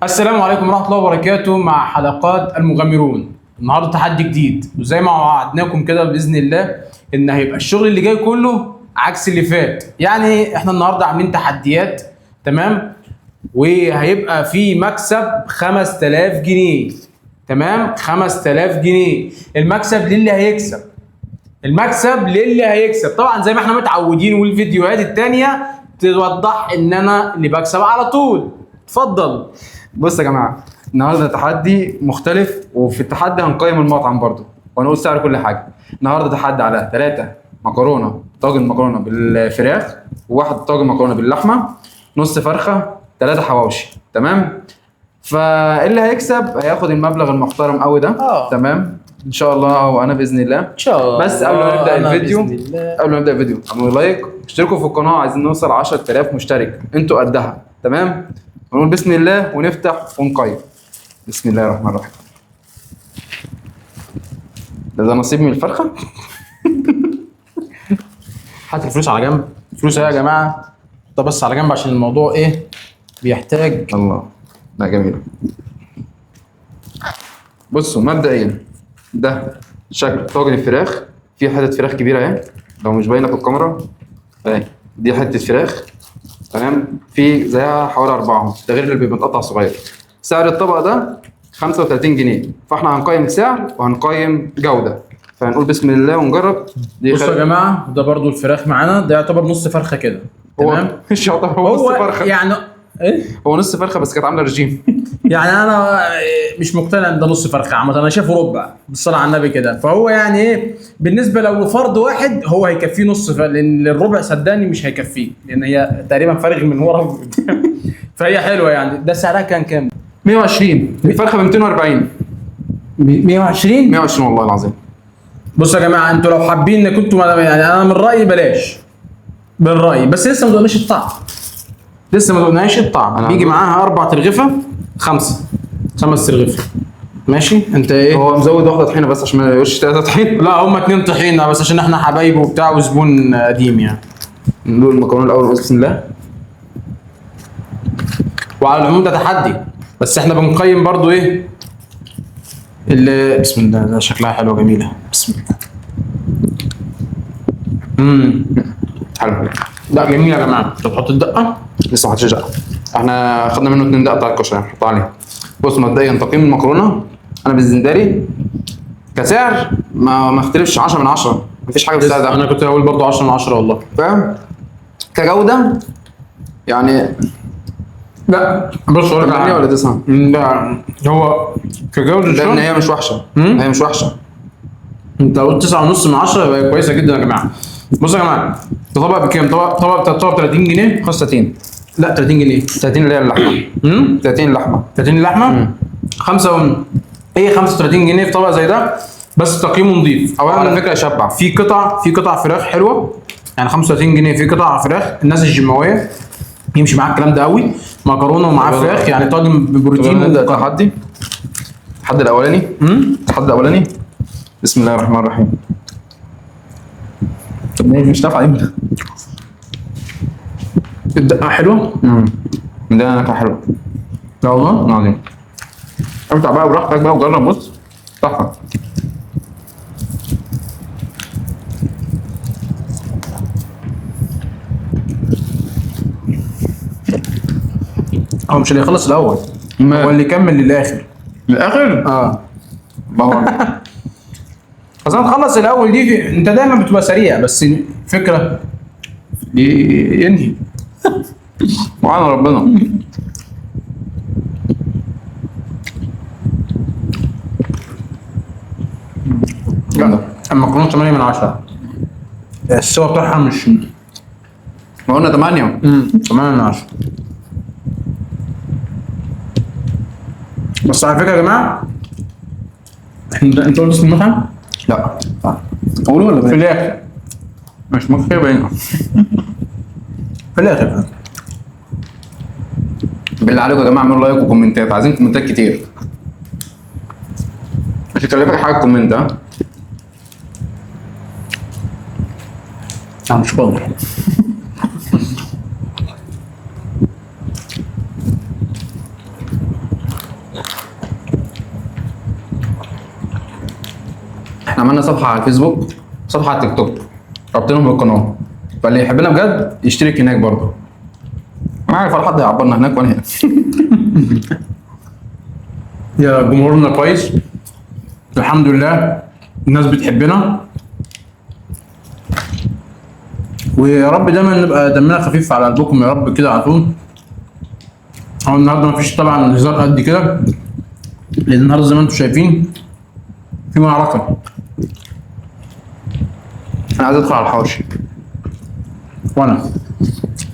السلام عليكم ورحمة الله وبركاته مع حلقات المغامرون. النهارده تحدي جديد وزي ما وعدناكم كده بإذن الله إن هيبقى الشغل اللي جاي كله عكس اللي فات. يعني احنا النهارده عاملين تحديات، تمام؟ وهيبقى في مكسب 5000 جنيه، تمام؟ 5000 جنيه المكسب للي هيكسب. المكسب للي هيكسب طبعا زي ما احنا متعودين، والفيديوهات التانية توضح ان انا اللي بكسب على طول. اتفضل. بص يا جماعه، النهارده تحدي مختلف، وفي التحدي هنقيم المطعم برضو وهنقول سعر كل حاجه. النهارده تحدي على 3 مكرونه، طاجن مكرونه بالفراخ، وواحد طاجن مكرونه باللحمه، نص فرخه، 3 حواوشي، تمام؟ فاللي هيكسب هياخد المبلغ المحترم قوي ده. تمام ان شاء الله، وانا باذن الله ان شاء الله. بس قبل ما نبدا الفيديو اعملوا لايك، اشتركوا في القناه، عايزين نوصل 10000 مشترك، انتوا قدها. تمام، ونقول بسم الله ونفتح ونقيم. بسم الله الرحمن الرحيم. ده نصيب من الفرخه. هات الفلوس على جنب. الفلوس ايه يا جماعه؟ طب بس على جنب عشان الموضوع ايه بيحتاج. الله، لا جميله. بصوا مبدئيا ده شكل طاجن الفراخ. في حته فراخ كبيره اهي، لو مش باينه في الكاميرا اهي، دي حته فراخ، تمام؟ في زيها حوالي 4، ده غير اللي بيبقى متقطع صغير. سعر الطبق ده 35 جنيه، فاحنا هنقيم سعر وهنقيم جوده، فهنقول بسم الله ونجرب. بصوا يا جماعه، ده برضو الفراخ معانا، ده يعتبر نص فرخه كده، تمام؟ هو مش يعتبر، هو نص فرخه يعني ايه؟ هو نص فرخه بس كانت عامله رجيم. يعني انا مش مقتنع ان ده نص فرخه عامه، انا شايفه ربع بالصلاه على النبي كده. فهو يعني ايه بالنسبه لو فرد واحد هو هيكفيه نص، لان الربع صدقني مش هيكفيه، لان هي تقريبا فارغ من ورا وقدام. فهي حلوه يعني. ده سعرها كان كام؟ 120. الفرخه ب 240. 120 120 والله العظيم. بصوا يا جماعه، انتوا لو حابين ان كنتوا يعني انا من رايي بلاش، من رايي، بس لسه ما دوقناش الطعم. لسه ما دوقناش الطعم. بيجي معاها 4 ترغيفه، 5 ترغيفه. ماشي. انت ايه؟ هو مزود واحده طحينه بس عشان ما يقولش 3 طحين. لا هم 2 طحينه بس عشان احنا حبايب وبتاع وزبون قديم يعني. ندوق المكرونه الاول، بسم الله. وعلى العموم ده تحدي، بس احنا بنقيم برضو ايه اللي بسم الله. ده شكلها حلوه جميله. بسم الله. حلو. لا جميله يا جماعه. طب حط الدقه. لسه ما حطيتش دقه، احنا خدنا منه 2 دقه بتاع الكشري نحطها عليه. بص مبدئيا تقييم المكرونه، انا بالزنداري كسعر ما اختلفش 10 من 10، مفيش حاجه بالسعر ده. انا كنت هقول برضو 10 من 10 والله. فاهم؟ كجوده يعني لا بص اقول لك 8 ولا 9. لا هو كجوده لان الشغل هي مش وحشه، هي مش وحشه. انت قلت 9.5 من 10 يبقى كويسه جدا يا جماعه. بصوا يا جماعه، ده طبق بكام؟ طبق 30 جنيه. 35. لا 30 جنيه. 30 اللي هي اللحمه. 30 اللحمه. 30 اللحمه. 5 ايه 35 جنيه في طبق زي ده، بس تقييمه نظيف. او على فكره يشبع. في قطع فراخ حلوه يعني. 35 جنيه في قطع فراخ. الناس الجيماويه يمشي معاه الكلام ده قوي. مكرونه ومعاه فراخ، يعني طاجن ببروتين. نبدا التحدي. التحدي الاولاني. التحدي الاولاني. بسم الله الرحمن الرحيم. طب مش نافع امتى؟ الدقه حلوه. ده كان حلو. لا والله العظيم. افتح بقى براحتك بقى وجرب. بص تحفه. هو مش اللي يخلص الاول، هو اللي يكمل للاخر. للاخر؟ اه. ما هو اصل تخلص الاول دي انت دايما بتبقى سريع، بس فكره ينهي. وعلى ربنا. لا المكرونه 8 من 10. السوا بتاعها مش ما قلنا 8. 8 من 10. بس على فكره يا جماعه، انت قلت اسم المطعم؟ لا قولوا ولا في باين؟ الاخر. مش مكتوب باين. في الاخر. بالله عليكم يا جماعه اعملوا لايك وكومنتات، عايزين كومنتات كتير. مش هكلفك حاجه كومنت. ها انا مش فاضي. احنا عملنا صفحه على الفيسبوك، صفحه على التيك توك، رابطينهم بالقناه، فاللي يحبنا بجد يشترك هناك برضه. انا عارف ولا حد هيعبرنا هناك وانا هنا. يا جمهورنا كويس الحمد لله، الناس بتحبنا، ويا رب دايما نبقى دمنا خفيف على قلبكم يا رب كده على طول. هو النهارده مفيش طبعا هزار قد كده، لان النهارده زي ما انتم شايفين في معركه. انا عايز ادخل على الحواشي. وانا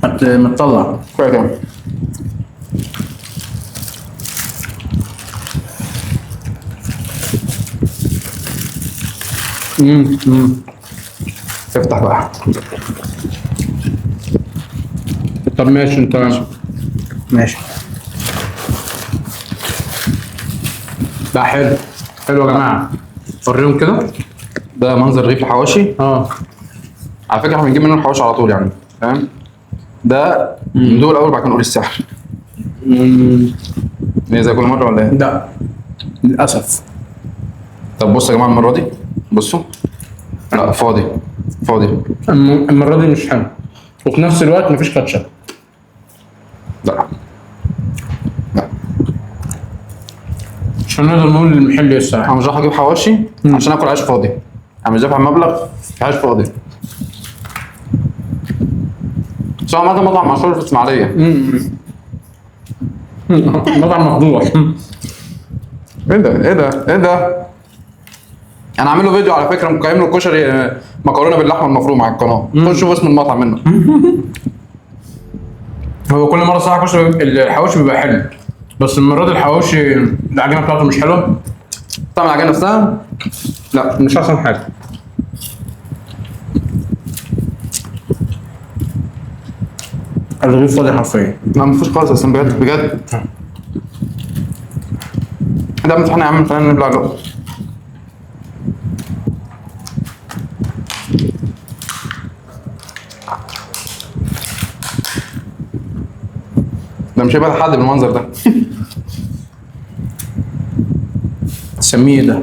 ما تطلع كفايه كده. افتح بقى. طب ماشي انت ماشي. لا حلو حلو يا جماعه، وريهم كده. ده منظر رغيف الحواشي. على فكره احنا بنجيب منه الحواشي على طول يعني، فاهم؟ ده ندوق الاول بعد كده نقول السعر. ايه زي كل مره ولا ايه؟ لا للاسف. طب بصوا يا جماعه المره دي، بصوا. لا فاضي فاضي. المره دي مش حلو، وفي نفس الوقت مفيش كاتشب. لا لا عشان نقدر نقول المحل الصراحه. انا مش رايح اجيب حواشي عشان اكل عيش فاضي. انا مش دافع مبلغ في عيش فاضي. بس هو عملت مطعم مشهور في اسماعيليه. مطعم مفضوح. ايه ده ايه ده ايه ده؟ انا عامل له فيديو على فكره، مقيم له كشري مكرونه باللحمه المفرومه على القناه، خش شوف اسم المطعم منه. هو كل مره صراحه كشري الحواوشي بيبقى حلو، بس المره دي الحواوشي العجينه بتاعته مش حلوه. طعم العجينه نفسها لا مش احسن حاجه. الرغيف فاضي حرفيا. لا مفيش خالص اصلا بجد بجد. ده امتحان يا عم، خلينا نبلع له. ده مش هيبقى لحد بالمنظر ده. تسميه ده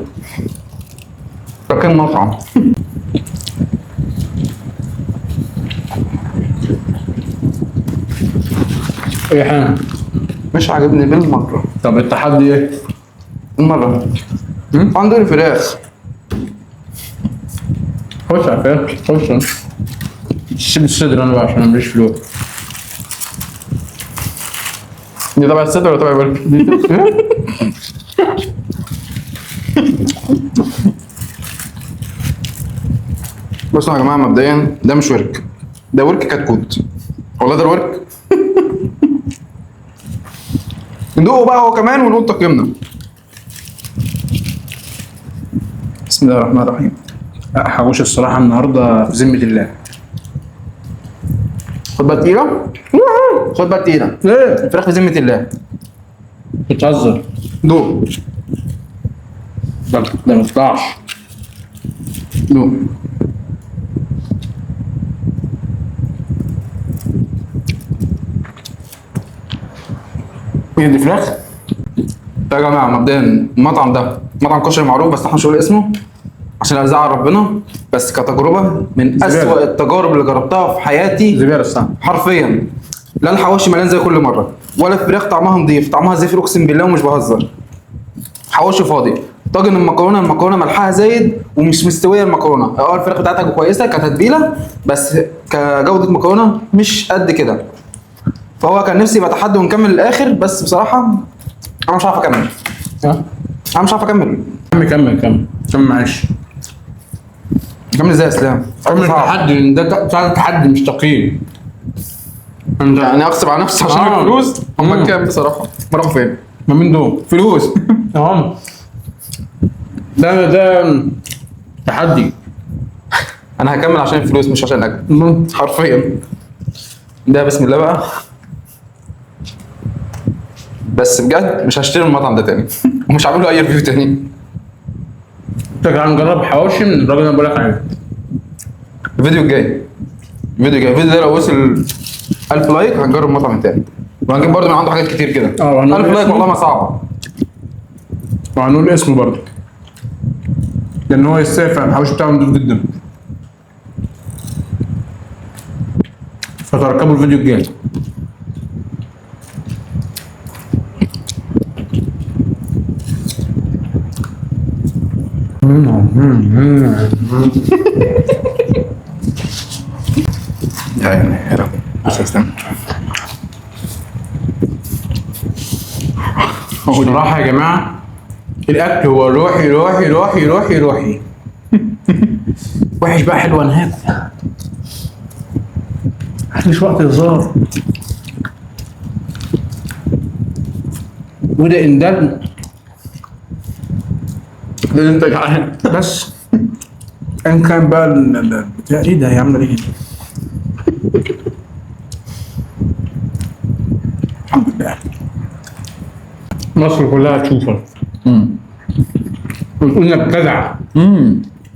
ده كان مطعم. اي حاجه. مش عاجبني بالمره. طب التحدي ايه؟ المره عندي فراخ. خش على فكره خش. شيل الصدر انا بقى عشان انا ماليش فلوس. دي تبع الصدر ولا تبع الورك؟ بصوا يا جماعه مبدئيا ده مش ورك، ده ورك كتكوت. والله ده الورك. ندوقه بقى هو كمان ونقول تقييمنا. بسم الله الرحمن الرحيم. حواوشي الصراحه النهارده في ذمه الله. خد بقى تقيله. خد بقى تقيله. ليه؟ الفراخ في ذمه الله. بتهزر. دوق ده ما يطلعش. دوق. هي دي فراخ؟ يا جماعه مبدئيا المطعم ده مطعم كشري معروف، بس احنا مش هنقول اسمه عشان ازعل ربنا، بس كتجربه من اسوأ التجارب اللي جربتها في حياتي. زباله الصراحه. حرفيا لا الحواوشي مليان زي كل مره، ولا الفراخ طعمها نضيف، طعمها زفر اقسم بالله ومش بهزر. حواوشي فاضي. طاجن المكرونه ملحها زايد ومش مستويه المكرونه. الفراخ بتاعتها كويسه كتتبيله، بس كجوده مكرونه مش قد كده. فهو كان نفسي يبقى تحدي ونكمل للاخر، بس بصراحه انا مش عارف اكمل. ها؟ انا مش عارف اكمل. كمل معلش. كمل ازاي يا اسلام؟ كمل تحدي، ده تحدي مش تقييم. انت يعني اغصب على نفسي عشان الفلوس؟ هم كام بصراحه؟ راحوا فين؟ ما مين دول؟ فلوس. اهم. ده تحدي. انا هكمل عشان الفلوس مش عشان الاكل. حرفيا. ده بسم الله بقى. بس بجد مش هشتري المطعم ده تاني. ومش هعمل له اي ريفيو تاني. تعال نجرب حواوشي من الراجل اللي انا بقول لك عليه. الفيديو الجاي الفيديو ده لو وصل 1000 لايك هنجرب المطعم التاني، وهنجيب برضه من عنده حاجات كتير كده. 1000 لايك والله ما صعبه. وهنقول اسمه برضه لان هو يستاهل فعلا. الحواوشي بتاعه نضيف جدا. فتركبوا الفيديو الجاي. يعني يا رب مش هستنى. بصراحة يا جماعة الأكل هو روحي روحي روحي روحي روحي. وحش بقى حلو أنا هاكل. مش وقت هزار. وده إندال لازم انت جعان. بس ان كان بقى بتاع ايه ده هيعمل ايه؟ الحمد لله مصر كلها تشوفك وتقول انك جدع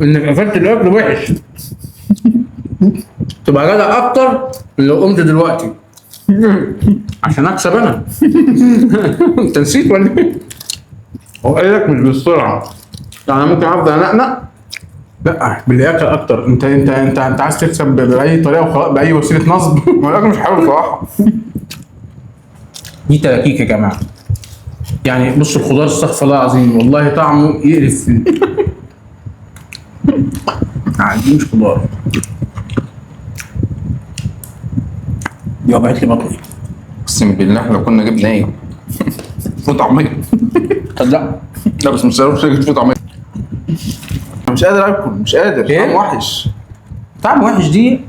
انك قفلت الاكل وحش تبقى جدع اكتر من لو قمت دلوقتي عشان اكسب انا. انت نسيت ولا ايه؟ هو قال لك مش بالسرعه، يعني ممكن افضل انقنق. لا بالاكل اكتر. انت عايز تكسب باي طريقه وخلاص، باي وسيله نصب. ما الاكل مش حلو بصراحه. دي تلاكيك يا جماعه. يعني بص الخضار استغفر الله العظيم والله طعمه يقرف. دي مش خضار. دي وجعت لي بطني. اقسم بالله لو كنا جبنا ايه؟ فول طعميه. لا لا بس مش عارف اجيب فول طعميه. انا مش قادر اكل، مش قادر. إيه؟ طعم وحش. طعم وحش دي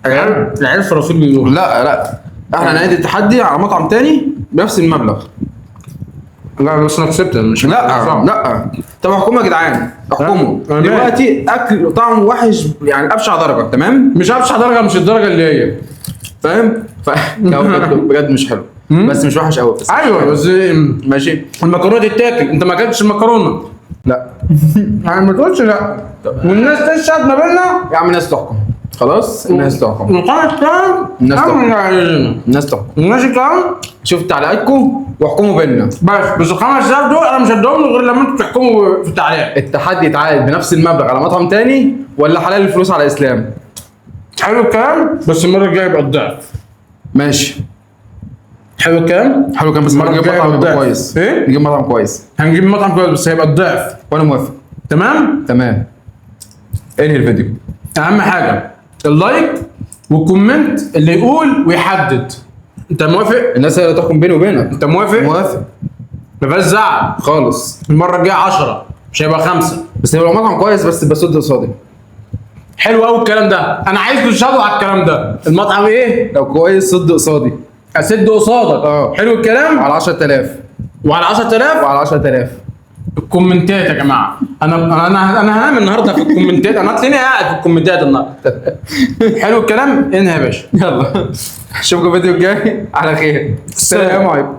العيال فرافيل بيقولوا. لا احنا نعيد التحدي على مطعم تاني بنفس المبلغ. لا بس انا كسبت مش لا طب احكموا يا جدعان، احكموا أنا دلوقتي. اكل طعمه وحش يعني ابشع درجه، تمام؟ مش ابشع درجه، مش الدرجه اللي هي فاهم؟ لا بجد مش حلو بس مش وحش قوي. ايوه بس ماشي. المكرونه تتاكل، انت ما اكلتش المكرونه. لا يعني ما تقولش لا والناس تشهد ما بيننا. يا عم الناس تحكم، خلاص الناس تحكم. القناه الكلام الناس تحكم. الناس تحكم. ماشي الكلام. شوف تعليقاتكم واحكموا بيننا. بس ال 5000 دول انا مش هديهم غير لما انتوا تحكموا في التعليق. التحدي يتعاد بنفس المبلغ على مطعم تاني ولا حلال الفلوس على اسلام؟ حلو الكلام بس المره الجايه يبقى الضعف. ماشي حلو الكلام. حلو كان بس المرة نجيب الجاية مطعم يبقى بالضعف. كويس. إيه؟ نجيب مطعم كويس. هنجيب مطعم كويس بس هيبقى الضعف. وانا موافق. تمام. انهي الفيديو. اهم حاجه اللايك والكومنت اللي يقول ويحدد. انت موافق؟ الناس هي اللي تحكم بيني وبينك. انت موافق؟ موافق ما فيهاش زعل خالص. المره الجايه 10 مش هيبقى 5. بس هيبقى مطعم كويس بس بسد قصادي. حلو قوي الكلام ده. انا عايزكم تشهدوا على الكلام ده. المطعم ايه؟ لو كويس صد قصادي. اسد قصادك. حلو الكلام. على 10000 وعلى 10000 وعلى 10000 الكومنتات يا جماعه. انا هنام النهارده في الكومنتات. انا هتلاقيني قاعد في الكومنتات النهارده. حلو الكلام. انهي يا باشا. يلا اشوفكم الفيديو الجاي على خير. السلام عليكم.